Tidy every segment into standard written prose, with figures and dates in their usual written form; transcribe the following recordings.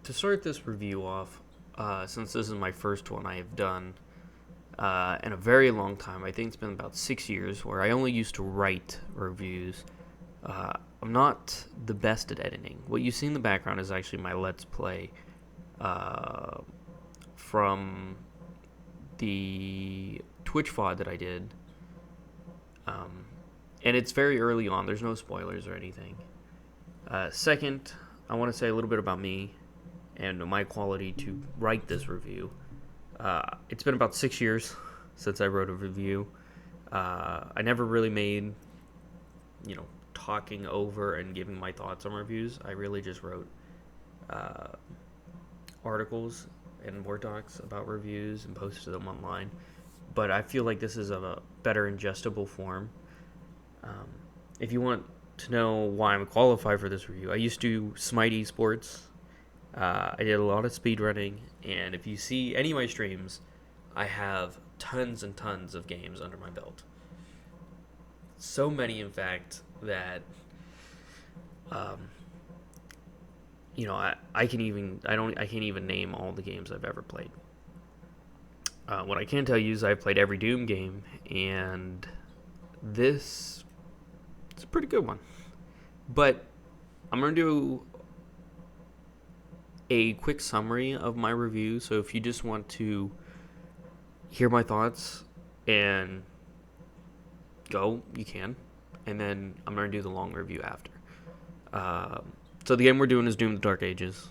To start this review off, since this is my first one I have done in a very long time, I think it's been about 6 years, where I only used to write reviews. I'm not the best at editing. What you see in the background is actually my Let's Play uh, from the Twitch VOD that I did. Um, and it's very early on. There's no spoilers or anything. Second, I want to say a little bit about me and my quality to write this review. It's been about 6 years since I wrote a review. I never really made, talking over and giving my thoughts on reviews. I really just wrote uh, articles and Word docs about reviews and posted them online. But I feel like this is a better ingestible form. Um, if you want to know why I'm qualified for this review, I used to Smite Esports. I did a lot of speedrunning, and if you see any of my streams, I have tons and tons of games under my belt. So many, in fact, that um, I can even I can't even name all the games I've ever played. What I can tell you is I've played every Doom game, and this is a pretty good one. But I'm gonna do a quick summary of my review. So if you just want to hear my thoughts and go, you can. And then I'm going to do the long review after. So the game we're doing is Doom the Dark Ages.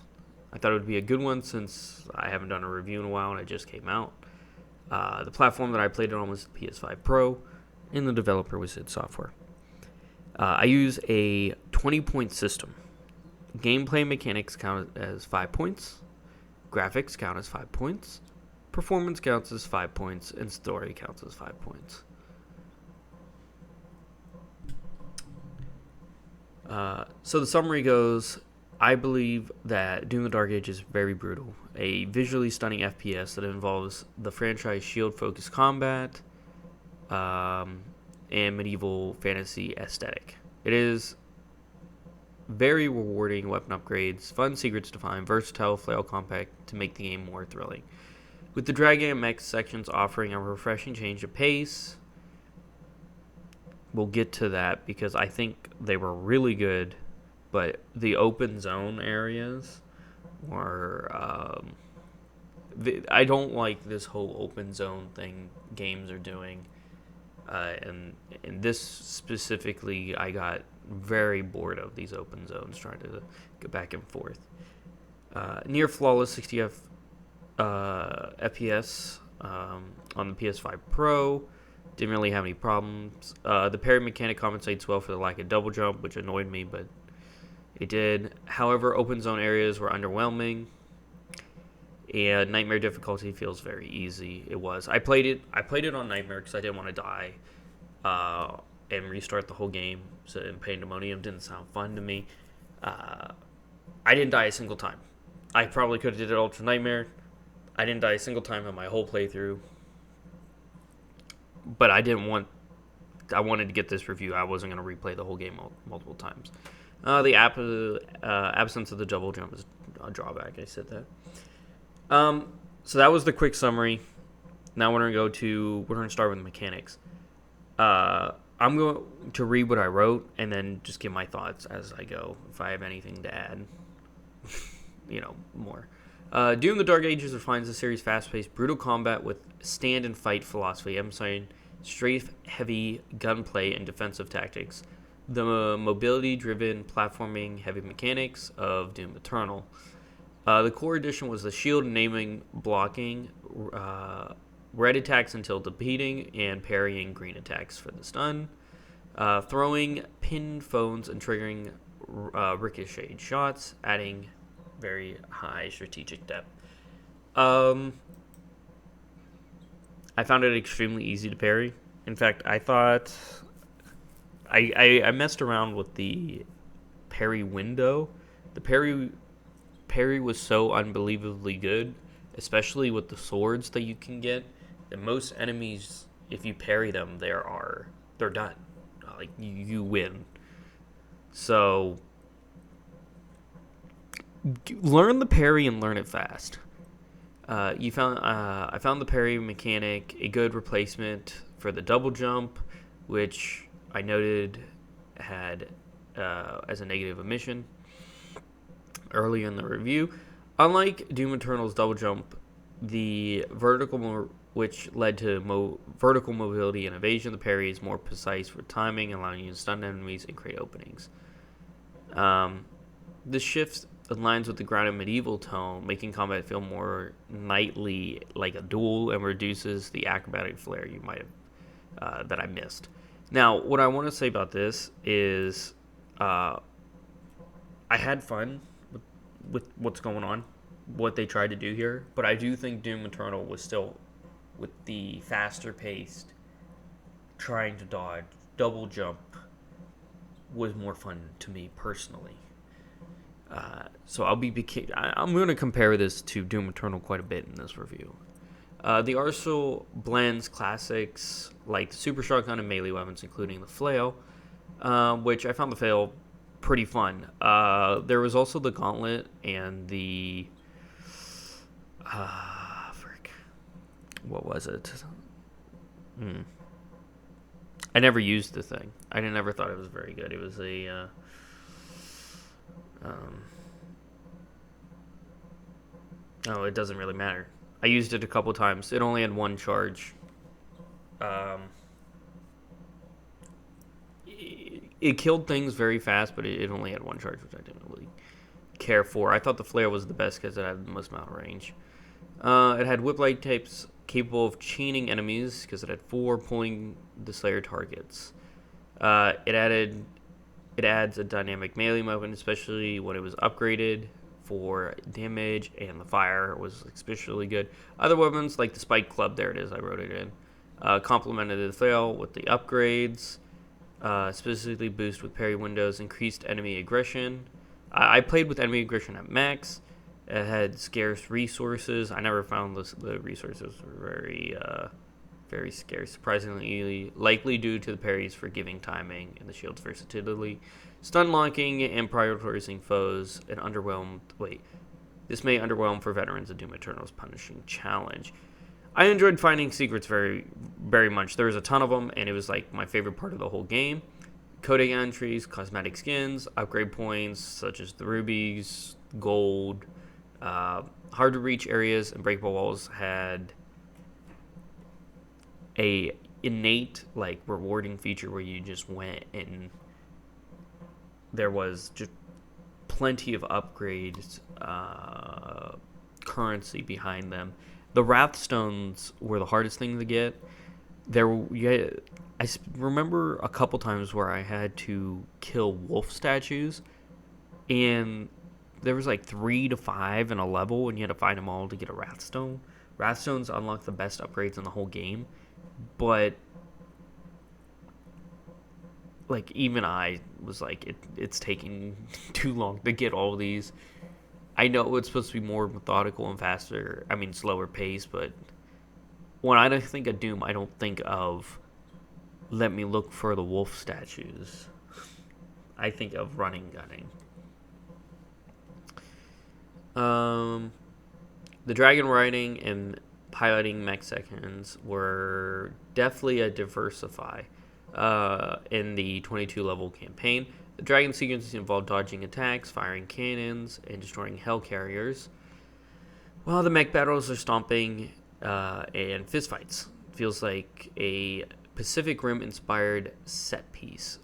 I thought it would be a good one since I haven't done a review in a while and it just came out. The platform that I played it on was the PS5 Pro, and the developer was id Software. I use a 20-point system. Gameplay mechanics count as 5 points. Graphics count as 5 points. Performance counts as 5 points. And story counts as 5 points. So the summary goes, I believe that Doom the Dark Ages is very brutal. A visually stunning FPS that involves the franchise shield-focused combat and medieval fantasy aesthetic. It is very rewarding weapon upgrades, fun secrets to find, versatile flail compact to make the game more thrilling. With the Dragon and Mech sections offering a refreshing change of pace. We'll get to that because I think they were really good, but the open zone areas were. I don't like this whole open zone thing games are doing. And in this specifically, I got very bored of these open zones trying to go back and forth. Near flawless 60 FPS on the PS5 Pro. Didn't really have any problems. The parry mechanic compensates well for the lack of double jump, which annoyed me, but it did. However, open zone areas were underwhelming, and Nightmare difficulty feels very easy. It was. I played it on Nightmare because I didn't want to die and restart the whole game. So in Pandemonium didn't sound fun to me. I didn't die a single time. I probably could have did it Ultra Nightmare. I didn't die a single time on my whole playthrough. But I wanted to get this review. I wasn't going to replay the whole game multiple times. The absence of the double jump is a drawback. I said that. So that was the quick summary. Now we're going to start with the mechanics. I'm going to read what I wrote and then just give my thoughts as I go. If I have anything to add, more. Doom the Dark Ages refines the series' fast-paced, brutal combat with stand-and-fight philosophy, emphasizing strafe-heavy gunplay and defensive tactics. The mobility-driven, platforming-heavy mechanics of Doom Eternal. The core addition was the shield enabling blocking, red attacks until defeating, and parrying green attacks for the stun. Throwing pinned phones and triggering ricocheted shots, adding very high strategic depth. I found it extremely easy to parry. In fact, I thought I messed around with the parry window. The parry was so unbelievably good, especially with the swords that you can get. That most enemies, if you parry them, they're done. You win. So learn the parry and learn it fast. I found the parry mechanic a good replacement for the double jump, which I noted had as a negative omission earlier in the review. Unlike Doom Eternal's double jump, the which led to vertical mobility and evasion, the parry is more precise for timing, allowing you to stun enemies and create openings. This shift aligns with the grounded medieval tone, making combat feel more knightly, like a duel, and reduces the acrobatic flair you might have that I missed. Now, what I want to say about this is, I had fun with what's going on, what they tried to do here, but I do think Doom Eternal was still, with the faster paced, trying to dodge, double jump, was more fun to me personally. So I'm going to compare this to Doom Eternal quite a bit in this review. The Arsenal blends classics like the Super Shotgun and melee weapons, including the flail, which I found the flail pretty fun. There was also the gauntlet and the... what was it? I never used the thing. I never thought it was very good. It was a... oh, it doesn't really matter. I used it a couple times. It only had one charge. It killed things very fast, but it only had one charge, which I didn't really care for. I thought the flare was the best because it had the most amount of range. It had whip-like types capable of chaining enemies because it had 4 pulling the Slayer targets. It adds a dynamic melee weapon, especially when it was upgraded for damage, and the fire was especially good. Other weapons, like the Spike Club, there it is, I wrote it in, complemented the flail with the upgrades, specifically boost with parry windows, increased enemy aggression. I played with enemy aggression at max. It had scarce resources. I never found the resources were very scarce, surprisingly likely due to the parries forgiving timing and the shield's versatility. Stun locking and prioritizing foes and this may underwhelm for veterans of Doom Eternal's punishing challenge. I enjoyed finding secrets very, very much. There was a ton of them, and it was like my favorite part of the whole game. Coding entries, cosmetic skins, upgrade points such as the rubies, gold, hard to reach areas and breakable walls had a innate rewarding feature where you just went and there was just plenty of upgrades, currency behind them. The Wrathstones were the hardest thing to get. I remember a couple times where I had to kill wolf statues, and there was 3 to 5 in a level, and you had to find them all to get a Wrathstone. Wrathstones unlock the best upgrades in the whole game, but even I was it's taking too long to get all these. I know it's supposed to be more methodical and faster, slower pace, but when I think of Doom, I don't think of let me look for the wolf statues. I think of running, gunning. The dragon riding and piloting mech seconds were definitely a diversify in the 22 level campaign. The dragon sequences involved dodging attacks, firing cannons, and destroying hellcarriers, while the mech battles are stomping and fistfights. Feels like a Pacific Rim inspired set piece.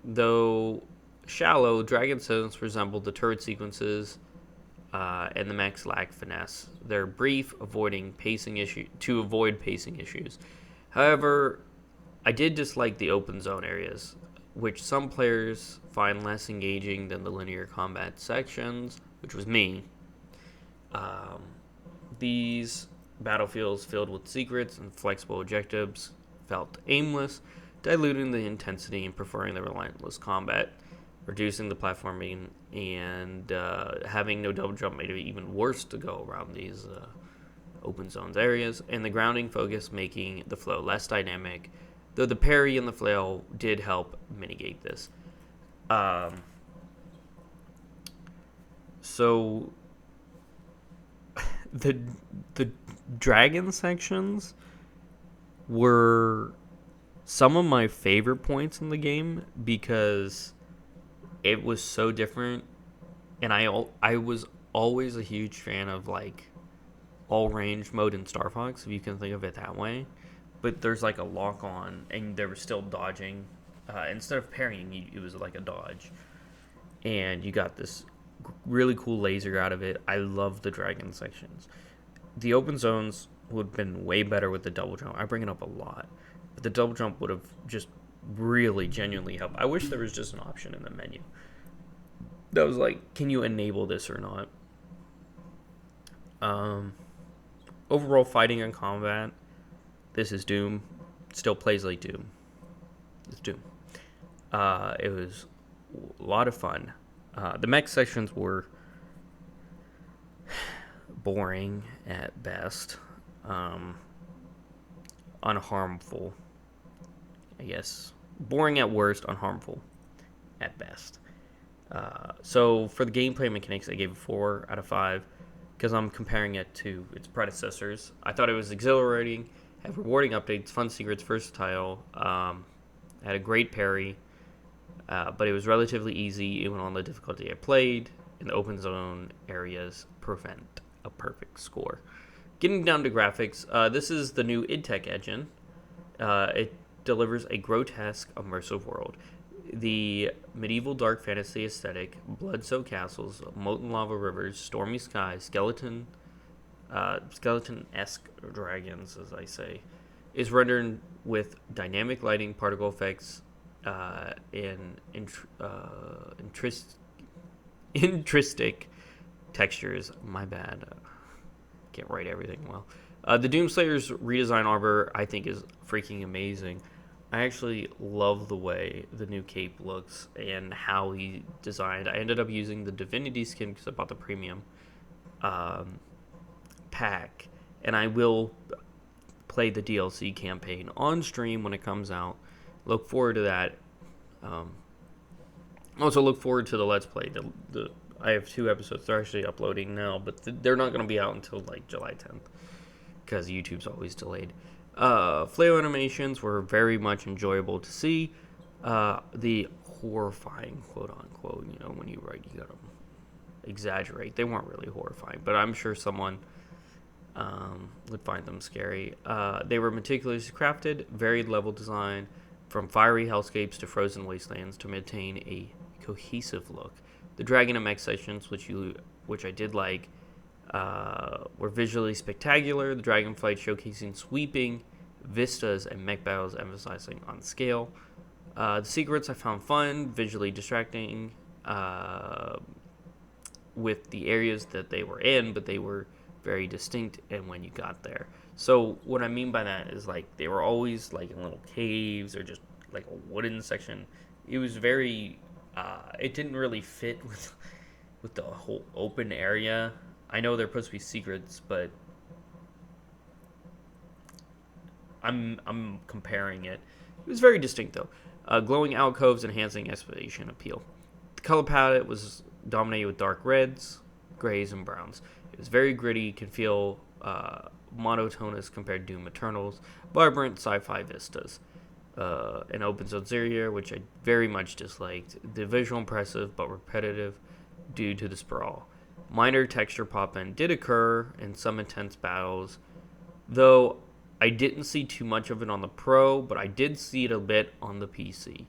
Though shallow, dragon sequences resemble the turret sequences, and the mechs lack finesse. They're brief, to avoid pacing issues. However, I did dislike the open zone areas, which some players find less engaging than the linear combat sections, which was me. These battlefields filled with secrets and flexible objectives felt aimless, diluting the intensity and preferring the relentless combat. Reducing the platforming and having no double jump made it even worse to go around these open zones areas, and the grounding focus making the flow less dynamic, though the parry and the flail did help mitigate this. So the the dragon sections were some of my favorite points in the game because it was so different, and I was always a huge fan of like all range mode in Star Fox, if you can think of it that way. But there's like a lock on, and there was still dodging. Instead of parrying, it was like a dodge, and you got this really cool laser out of it. I love the dragon sections. The open zones would have been way better with the double jump. I bring it up a lot, but the double jump would have just really genuinely helped. I wish there was just an option in the menu that was like, can you enable this or not? Overall fighting and combat, this is Doom. It still plays like Doom. It's Doom. It was a lot of fun. The mech sections were boring at best, unharmful, I guess. Boring at worst, unharmful at best. So for the gameplay mechanics, I gave it 4 out of 5 because I'm comparing it to its predecessors. I thought it was exhilarating, had rewarding updates, fun secrets, versatile, had a great parry, but it was relatively easy even on the difficulty I played, and the open zone areas prevent a perfect score. Getting down to graphics, this is the new IdTech engine. It delivers a grotesque, immersive world. The medieval dark fantasy aesthetic, blood-soaked castles, molten lava rivers, stormy skies, skeleton-esque dragons, as I say, is rendered with dynamic lighting, particle effects, and intrinsic textures. My bad. Can't write everything well. The Doomslayer's redesigned armor, I think, is freaking amazing. I actually love the way the new cape looks and how he designed. I ended up using the Divinity skin because I bought the premium pack, and I will play the DLC campaign on stream when it comes out. Look forward to that. Also look forward to the Let's Play. I have 2 episodes. They're actually uploading now, but they're not going to be out until like July 10th because YouTube's always delayed. Flail animations were very much enjoyable to see. The horrifying, quote unquote, when you write, you gotta exaggerate. They weren't really horrifying, but I'm sure someone would find them scary. They were meticulously crafted, varied level design, from fiery hellscapes to frozen wastelands to maintain a cohesive look. The Dragon and Mech sections, which I did like, were visually spectacular. The dragon fight showcasing sweeping vistas and mech battles emphasizing on scale. The secrets I found fun, visually distracting with the areas that they were in, but they were very distinct and when you got there. So what I mean by that is like they were always like in little caves or just like a wooden section. It was very it didn't really fit with the whole open area. I know they're supposed to be secrets, but I'm comparing it. It was very distinct though. Glowing alcoves enhancing exploration appeal. The color palette was dominated with dark reds, grays, and browns. It was very gritty, can feel monotonous compared to Doom Eternal's vibrant sci-fi vistas. An open zone area, which I very much disliked. The visual impressive but repetitive due to the sprawl. Minor texture pop-in did occur in some intense battles, though I didn't see too much of it on the Pro, but I did see it a bit on the PC.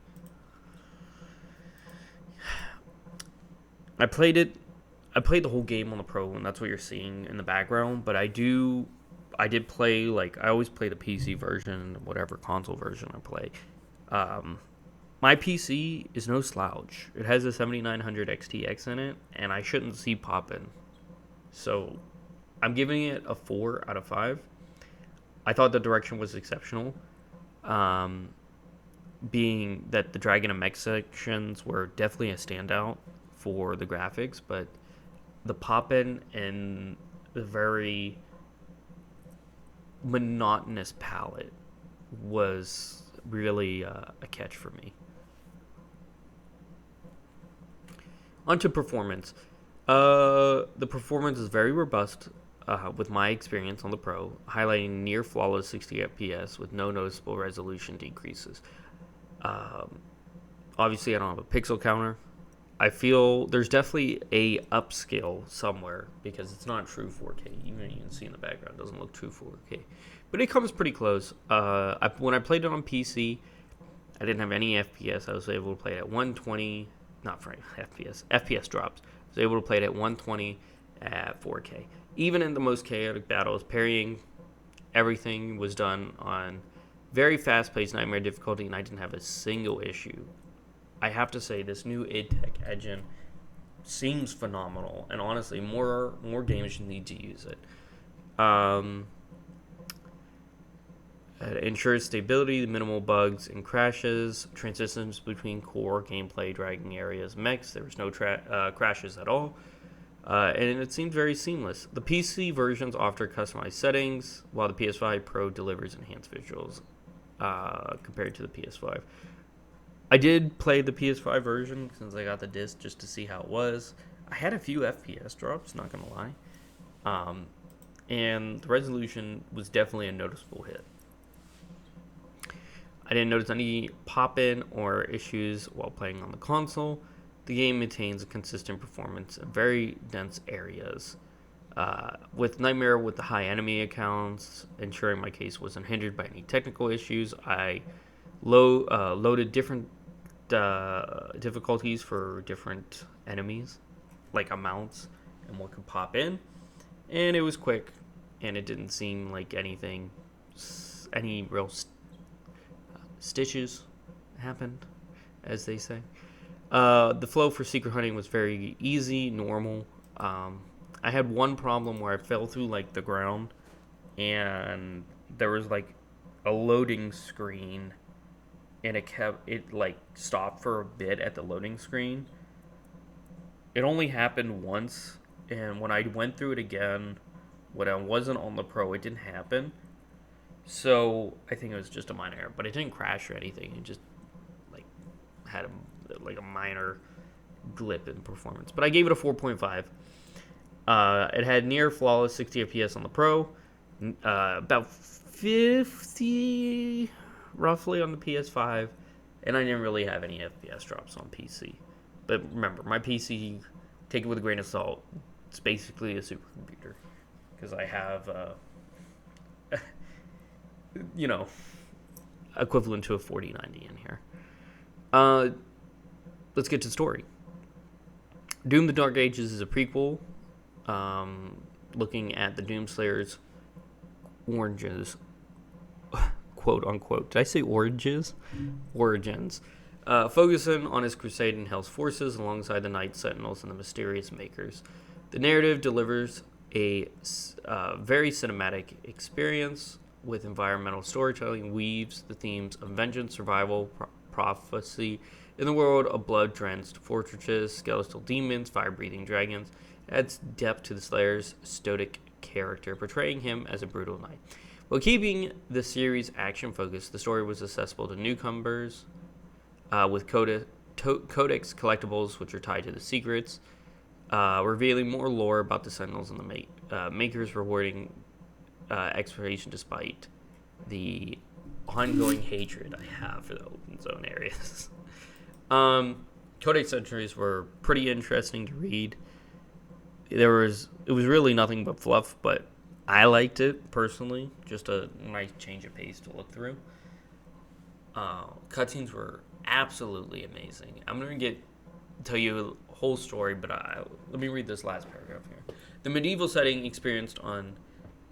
I played the whole game on the Pro, and that's what you're seeing in the background, but I did play, like, I always play the PC version, whatever console version I play. My PC is no slouch. It has a 7900 XTX in it, and I shouldn't see poppin'. So, I'm giving it a 4 out of 5. I thought the direction was exceptional. Being that the Dragon and Mech sections were definitely a standout for the graphics, but the poppin' and the very monotonous palette was really a catch for me. Onto performance. The performance is very robust, with my experience on the Pro, highlighting near flawless 60 FPS with no noticeable resolution decreases. Um, Obviously, I don't have a pixel counter. I feel there's definitely a upscale somewhere because it's not true 4K. Even you can see in the background, it doesn't look true 4K, but it comes pretty close. When I played it on PC, I didn't have any FPS. I was able to play it at 120, not for FPS drops. I was able to play it at 120 at 4K. Even in the most chaotic battles, parrying, everything was done on very fast-paced Nightmare difficulty, and I didn't have a single issue. I have to say, this new id Tech engine seems phenomenal, and honestly, more games need to use it. It ensures stability, minimal bugs and crashes, transitions between core gameplay, dragging areas, mechs. There was no crashes at all, and it seemed very seamless. The PC versions offer customized settings, while the PS5 Pro delivers enhanced visuals compared to the PS5. I did play the PS5 version since I got the disc just to see how it was. I had a few FPS drops, not gonna lie, and the resolution was definitely a noticeable hit. I didn't notice any pop-in or issues while playing on the console. The game maintains a consistent performance in very dense areas. With Nightmare with the high enemy accounts, ensuring my case wasn't hindered by any technical issues, I loaded different difficulties for different enemies, like amounts and what could pop in, and it was quick, and it didn't seem like any real stitches happened, as they say. The flow for secret hunting was very easy, normal. I had one problem where I fell through like the ground, and there was like a loading screen, and it like stopped for a bit at the loading screen. It only happened once, and when I went through it again, when I wasn't on the Pro, it didn't happen. So I think it was just a minor error, but it didn't crash or anything. It just like had a minor glitch in performance. But I gave it a 4.5. It had near flawless 60 FPS on the Pro, about 50 roughly on the PS5, and I didn't really have any FPS drops on PC. But remember, my PC, take it with a grain of salt. It's basically a supercomputer because I have equivalent to a 4090 in here. Let's get to the story. Doom: The Dark Ages is a prequel, looking at the Doomslayer's origins, quote unquote. Did I say oranges? Origins. Focusing on his crusade in Hell's forces alongside the Night Sentinels and the Mysterious Makers. The narrative delivers a very cinematic experience with environmental storytelling, weaves the themes of vengeance, survival, prophecy in the world of blood-drenched fortresses, skeletal demons, fire-breathing dragons. Adds depth to the Slayer's stoic character, portraying him as a brutal knight. While keeping the series action-focused, the story was accessible to newcomers with Codex collectibles, which are tied to the secrets, revealing more lore about the Sentinels and the Makers, rewarding exploration despite the ongoing hatred I have for the open zone areas. Codex entries were pretty interesting to read. It was really nothing but fluff, but I liked it personally. Just a nice change of pace to look through. Cutscenes were absolutely amazing. I'm gonna tell you a whole story, but let me read this last paragraph here. The medieval setting experienced on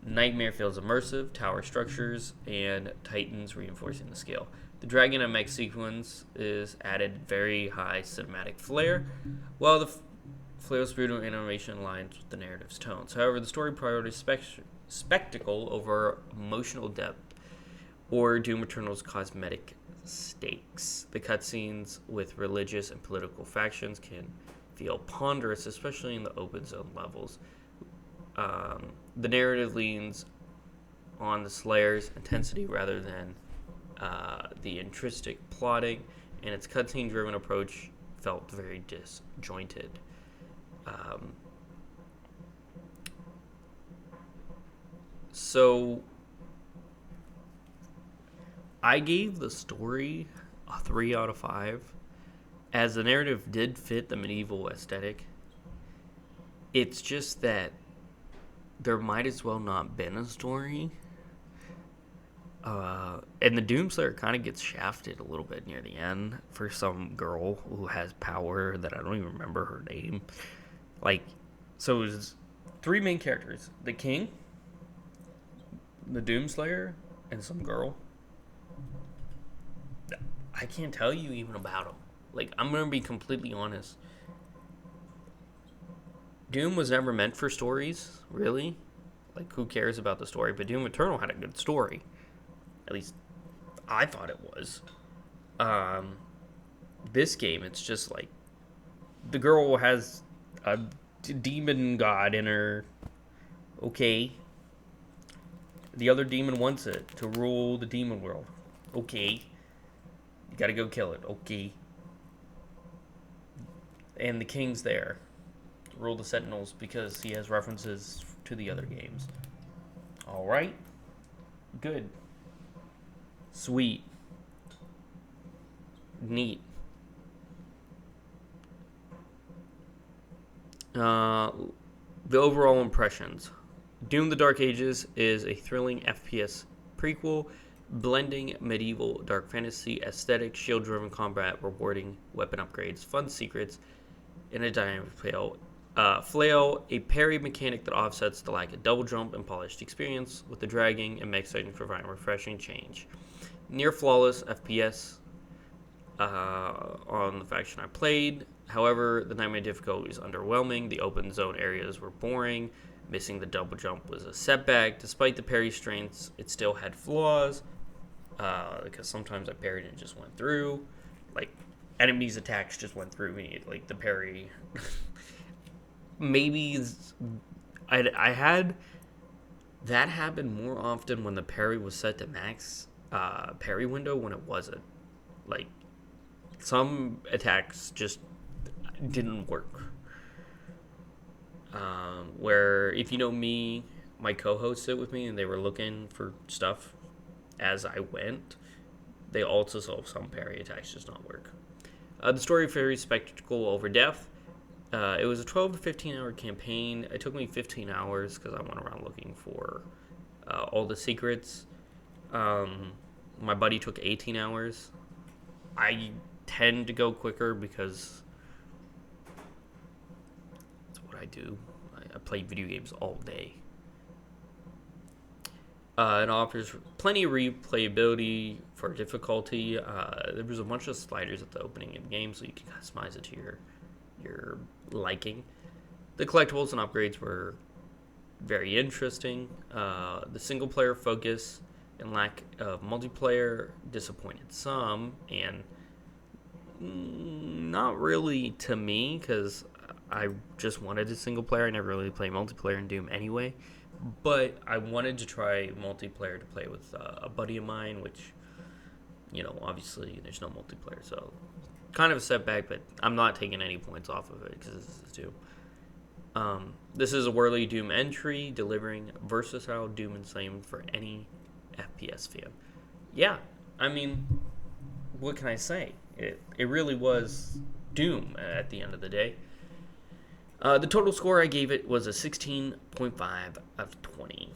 Nightmare feels immersive, tower structures, and titans reinforcing the scale. The dragon and mech sequence is added very high cinematic flair, while the Flail's brutal animation aligns with the narrative's tones. However, the story prioritizes spectacle over emotional depth or Doom Eternal's cosmetic stakes. The cutscenes with religious and political factions can feel ponderous, especially in the open zone levels. The narrative leans on the Slayer's intensity rather than the intrinsic plotting, and its cutscene-driven approach felt very disjointed. Um, so I gave the story a 3 out of 5, as the narrative did fit the medieval aesthetic. It's just that there might as well not been a story. And the Doomslayer kind of gets shafted a little bit near the end for some girl who has power that I don't even remember her name. Like, so it was 3 main characters: the king, the Doomslayer, and some girl. I can't tell you even about them. Like, I'm gonna be completely honest. Doom was never meant for stories, really. Like, who cares about the story? But Doom Eternal had a good story. At least, I thought it was. This game, it's just like, the girl has a demon god in her. Okay. The other demon wants it to rule the demon world. Okay. You gotta go kill it. Okay. And the king's there to rule the Sentinels because he has references to the other games. Alright. Good. Sweet. Neat. The overall impressions. Doom the Dark Ages is a thrilling FPS prequel blending medieval dark fantasy aesthetic, shield-driven combat, rewarding weapon upgrades, fun secrets, and a dynamic flail, a parry mechanic that offsets the lack of double jump and polished experience, with the dragging and mech settings providing refreshing change. Near flawless FPS on the faction I played. However, the nightmare difficulty was underwhelming. The open zone areas were boring. Missing the double jump was a setback. Despite the parry strengths, it still had flaws. Because sometimes I parried and it just went through. Like, enemies' attacks just went through me. Like, the parry. Maybe I had that happen more often when the parry was set to max parry window when it wasn't. Like, some attacks just didn't work. Where, if you know me, my co-hosts sit with me and they were looking for stuff as I went, they also saw some parry attacks just not work. The story varies spectacle over depth. It was a 12 to 15 hour campaign. It took me 15 hours because I went around looking for all the secrets. My buddy took 18 hours. I tend to go quicker because that's what I do. I play video games all day. It offers plenty of replayability for difficulty. There was a bunch of sliders at the opening of the game, so you can customize it to your liking. The collectibles and upgrades were very interesting. The single player focus and lack of multiplayer disappointed some, and not really to me, because I just wanted a single player. I never really played multiplayer in Doom anyway. But I wanted to try multiplayer to play with a buddy of mine, which, obviously there's no multiplayer. So kind of a setback, but I'm not taking any points off of it because this is Doom. This is a worthy Doom entry, delivering versatile Doom and Slam for any FPS fan. Yeah, I mean, what can I say? It really was Doom at the end of the day. The total score I gave it was a 16.5 out of 20.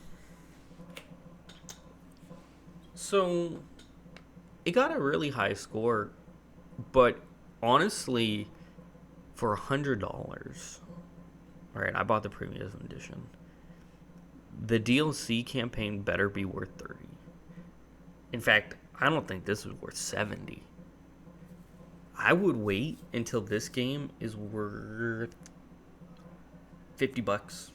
So, it got a really high score, but honestly, for $100, alright, I bought the premium edition. The DLC campaign better be worth $30. In fact, I don't think this was worth $70. I would wait until this game is worth $50.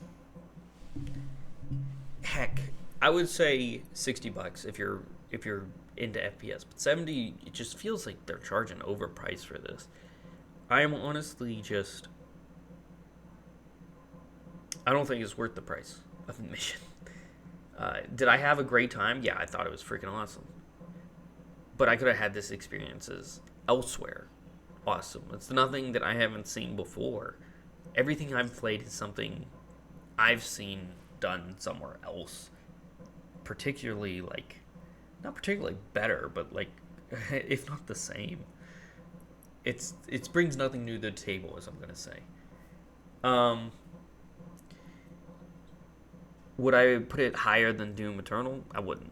Heck, I would say $60 if you're into FPS, but $70, it just feels like they're charging overpriced for this. I am honestly just, I don't think it's worth the price of admission. Did I have a great time? Yeah, I thought it was freaking awesome. But I could have had this experiences elsewhere. Awesome. It's nothing that I haven't seen before. everything I've played is something I've seen done somewhere else. Particularly, like, not particularly better, but, like, if not the same. It brings nothing new to the table, as I'm going to say. Would I put it higher than Doom Eternal? I wouldn't.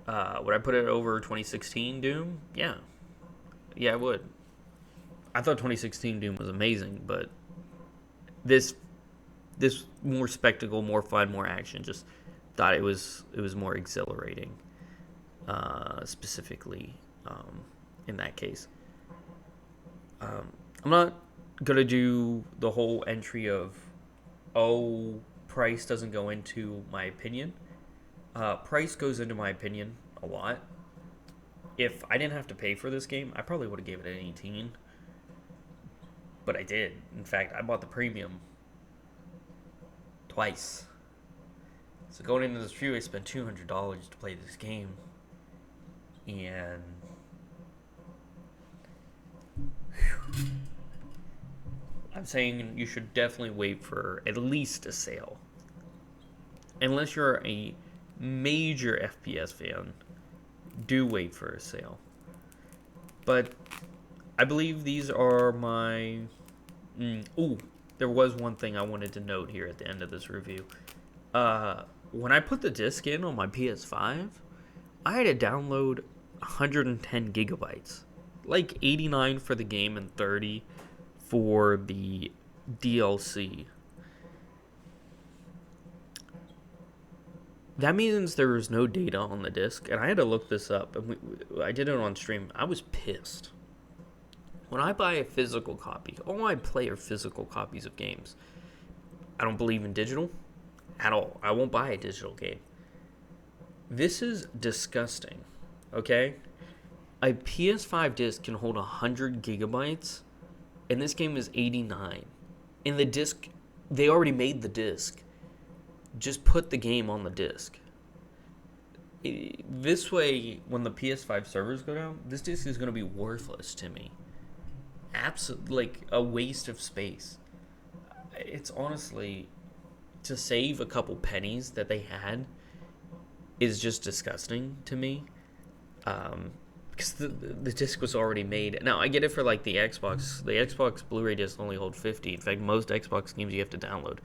Would I put it over 2016 Doom? Yeah. Yeah, I would. I thought 2016 Doom was amazing, but this more spectacle, more fun, more action, just thought it was more exhilarating, specifically in that case. I'm not gonna do the whole entry of, price doesn't go into my opinion. Price goes into my opinion a lot. If I didn't have to pay for this game, I probably would have gave it an 18. But I did. In fact, I bought the premium twice. So going into this review, I spent $200 to play this game. And I'm saying you should definitely wait for at least a sale. Unless you're a major FPS fan, do wait for a sale. But I believe these are my... there was one thing I wanted to note here at the end of this review. When I put the disc in on my PS5, I had to download 110 gigabytes. Like 89 for the game and 30 for the DLC. That means there was no data on the disc, and I had to look this up, and I did it on stream. I was pissed. When I buy a physical copy, all I play are physical copies of games. I don't believe in digital at all. I won't buy a digital game. This is disgusting, okay? A PS5 disc can hold 100 gigabytes, and this game is 89. And the disc, they already made the disc. Just put the game on the disc. This way, when the PS5 servers go down, this disc is going to be worthless to me. Absolutely, like a waste of space. It's honestly, to save a couple pennies that they had is just disgusting to me. Because the disc was already made. Now, I get it for like the Xbox. The Xbox Blu-ray discs only hold 50. In fact, most Xbox games you have to download.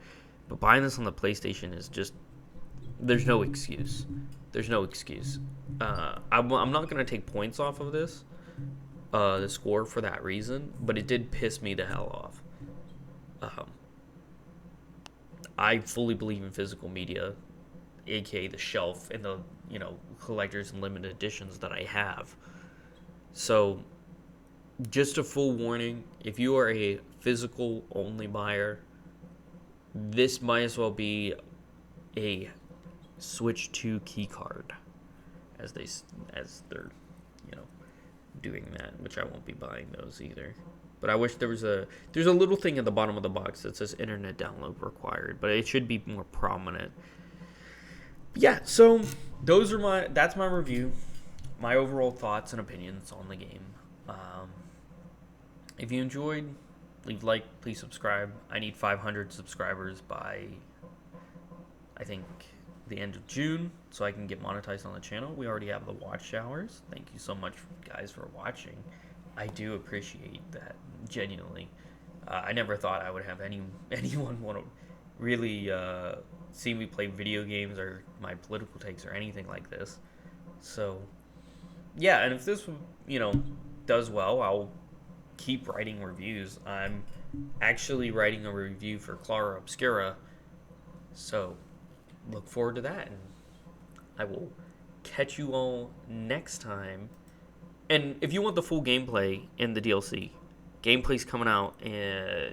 But buying this on the PlayStation is just... There's no excuse. There's no excuse. I'm not going to take points off of this, the score, for that reason. But it did piss me the hell off. I fully believe in physical media, aka the shelf and the, collectors and limited editions that I have. So, just a full warning, if you are a physical only buyer, this might as well be a Switch 2 key card, as they're doing that, which I won't be buying those either. But I wish there's a little thing at the bottom of the box that says internet download required, but it should be more prominent. Yeah, so that's my review, my overall thoughts and opinions on the game. If you enjoyed, leave a like, please subscribe. I need 500 subscribers by, I think, the end of June, so I can get monetized on the channel. We already have the watch hours. Thank you so much, guys, for watching. I do appreciate that, genuinely. I never thought I would have anyone want to really see me play video games or my political takes or anything like this. So, yeah, and if this, does well, I'll keep writing reviews. I'm actually writing a review for Clara Obscura, so look forward to that, and I will catch you all next time. And if you want the full gameplay in the DLC, gameplay's coming out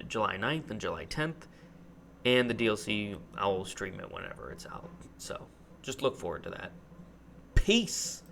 July 9th and July 10th, and the DLC, I'll stream it whenever it's out. So just look forward to that. Peace!